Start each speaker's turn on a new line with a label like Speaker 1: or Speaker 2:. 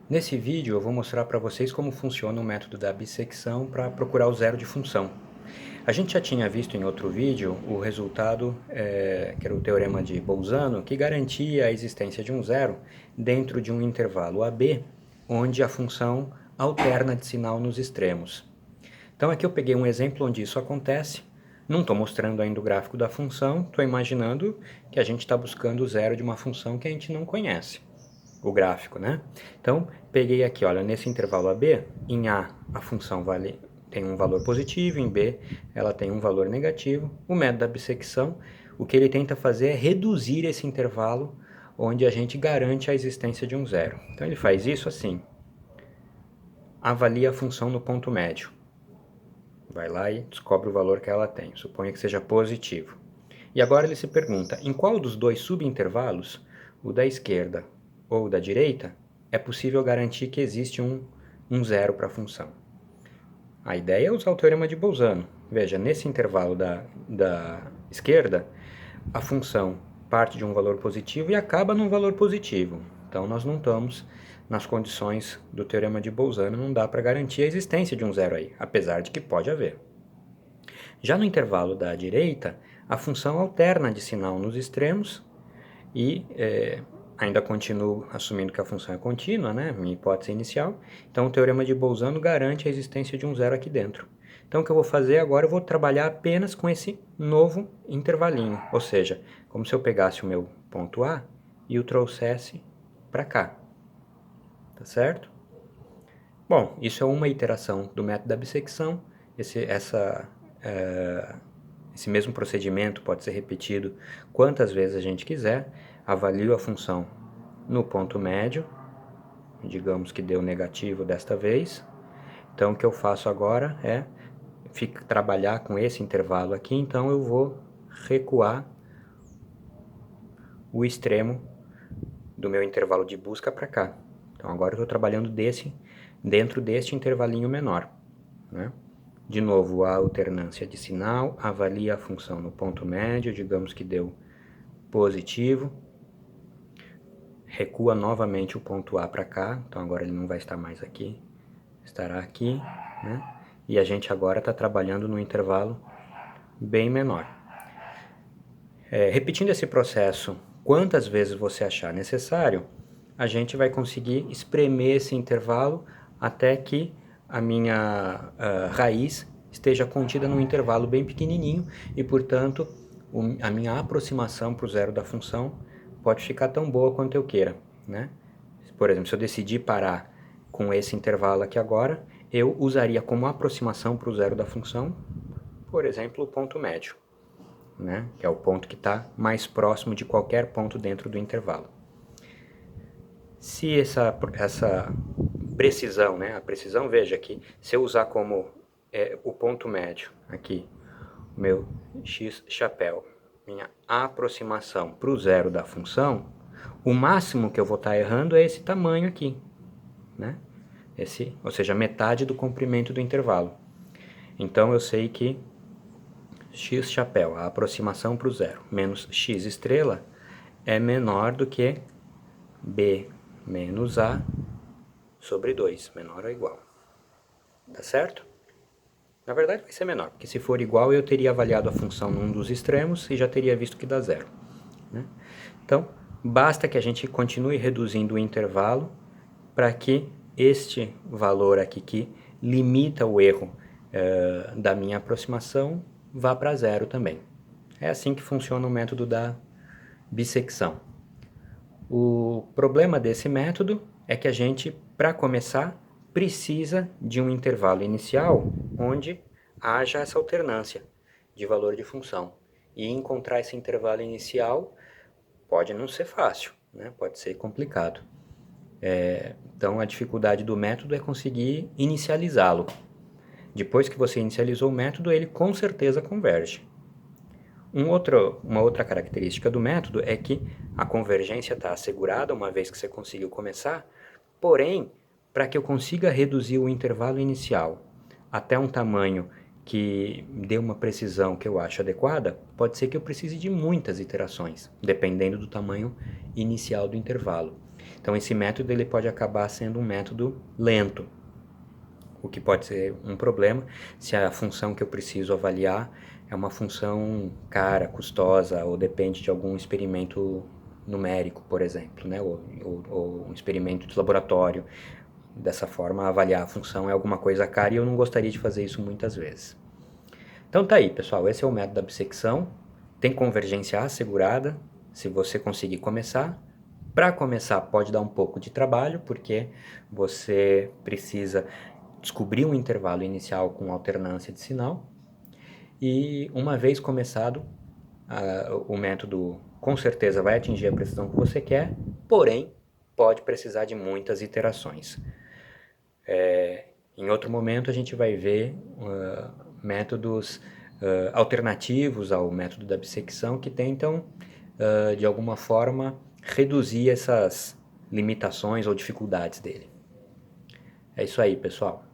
Speaker 1: Nesse vídeo eu vou mostrar para vocês como funciona o método da bissecção para procurar o zero de função. A gente já tinha visto em outro vídeo o resultado, que era o teorema de Bolzano, que garantia a existência de um zero dentro de um intervalo AB, onde a função alterna de sinal nos extremos. Então aqui eu peguei um exemplo onde isso acontece. Não estou mostrando ainda o gráfico da função, estou imaginando que a gente está buscando o zero de uma função que a gente não conhece, o gráfico, né? Então, peguei aqui, olha, nesse intervalo AB, em A a função tem um valor positivo, em B ela tem um valor negativo. O método da bissecção, o que ele tenta fazer é reduzir esse intervalo onde a gente garante a existência de um zero. Então ele faz isso assim, avalia a função no ponto médio. Vai lá e descobre o valor que ela tem, suponha que seja positivo. E agora ele se pergunta, em qual dos dois subintervalos, o da esquerda ou da direita, é possível garantir que existe um zero para a função? A ideia é usar o teorema de Bolzano. Veja, nesse intervalo da esquerda, a função parte de um valor positivo e acaba num valor positivo. Então nós não estamos nas condições do teorema de Bolzano, não dá para garantir a existência de um zero aí, apesar de que pode haver. Já no intervalo da direita, a função alterna de sinal nos extremos e ainda continuo assumindo que a função é contínua, né? Minha hipótese inicial. Então o teorema de Bolzano garante a existência de um zero aqui dentro. Então o que eu vou fazer agora, eu vou trabalhar apenas com esse novo intervalinho, ou seja, como se eu pegasse o meu ponto A e o trouxesse para cá, tá certo? Bom, isso é uma iteração do método da bissecção. Esse mesmo procedimento pode ser repetido quantas vezes a gente quiser. Avalio a função no ponto médio, digamos que deu negativo desta vez. Então o que eu faço agora é trabalhar com esse intervalo aqui, então eu vou recuar o extremo do meu intervalo de busca para cá. Então agora eu estou trabalhando dentro deste intervalinho menor, né? De novo, a alternância de sinal, avalia a função no ponto médio, digamos que deu positivo, recua novamente o ponto A para cá, então agora ele não vai estar mais aqui, estará aqui, né? E a gente agora está trabalhando no intervalo bem menor. Repetindo esse processo quantas vezes você achar necessário, a gente vai conseguir espremer esse intervalo até que a minha raiz esteja contida num intervalo bem pequenininho e, portanto, a minha aproximação para o zero da função pode ficar tão boa quanto eu queira, né? Por exemplo, se eu decidir parar com esse intervalo aqui agora, eu usaria como aproximação para o zero da função, por exemplo, o ponto médio, né? Que é o ponto que está mais próximo de qualquer ponto dentro do intervalo. Se essa precisão, né? A precisão, veja que se eu usar como o ponto médio aqui, o meu x chapéu, minha aproximação para o zero da função, o máximo que eu vou estar errando é esse tamanho aqui, né? Ou seja, metade do comprimento do intervalo. Então eu sei que x chapéu, a aproximação para o zero, menos x estrela, é menor do que b menos a sobre 2, menor ou igual. Tá certo? Na verdade vai ser menor, porque se for igual eu teria avaliado a função num dos extremos e já teria visto que dá zero, né? Então, basta que a gente continue reduzindo o intervalo para que este valor aqui que limita o erro da minha aproximação vá para zero também. É assim que funciona o método da bissecção. O problema desse método é que a gente, para começar, precisa de um intervalo inicial onde haja essa alternância de valor de função. E encontrar esse intervalo inicial pode não ser fácil, né? Pode ser complicado. Então a dificuldade do método é conseguir inicializá-lo. Depois que você inicializou o método, ele com certeza converge. Uma outra característica do método é que a convergência está assegurada uma vez que você conseguiu começar, porém, para que eu consiga reduzir o intervalo inicial até um tamanho que dê uma precisão que eu acho adequada, pode ser que eu precise de muitas iterações, dependendo do tamanho inicial do intervalo. Então esse método ele pode acabar sendo um método lento, o que pode ser um problema se a função que eu preciso avaliar é uma função cara, custosa, ou depende de algum experimento numérico, por exemplo, né? ou um experimento de laboratório. Dessa forma, avaliar a função é alguma coisa cara e eu não gostaria de fazer isso muitas vezes. Então tá aí, pessoal, esse é o método da bissecção. Tem convergência assegurada, se você conseguir começar. Para começar, pode dar um pouco de trabalho, porque você precisa descobrir um intervalo inicial com alternância de sinal. E uma vez começado, o método com certeza vai atingir a precisão que você quer, porém pode precisar de muitas iterações. Em outro momento a gente vai ver métodos alternativos ao método da bissecção que tentam, de alguma forma, reduzir essas limitações ou dificuldades dele. É isso aí, pessoal.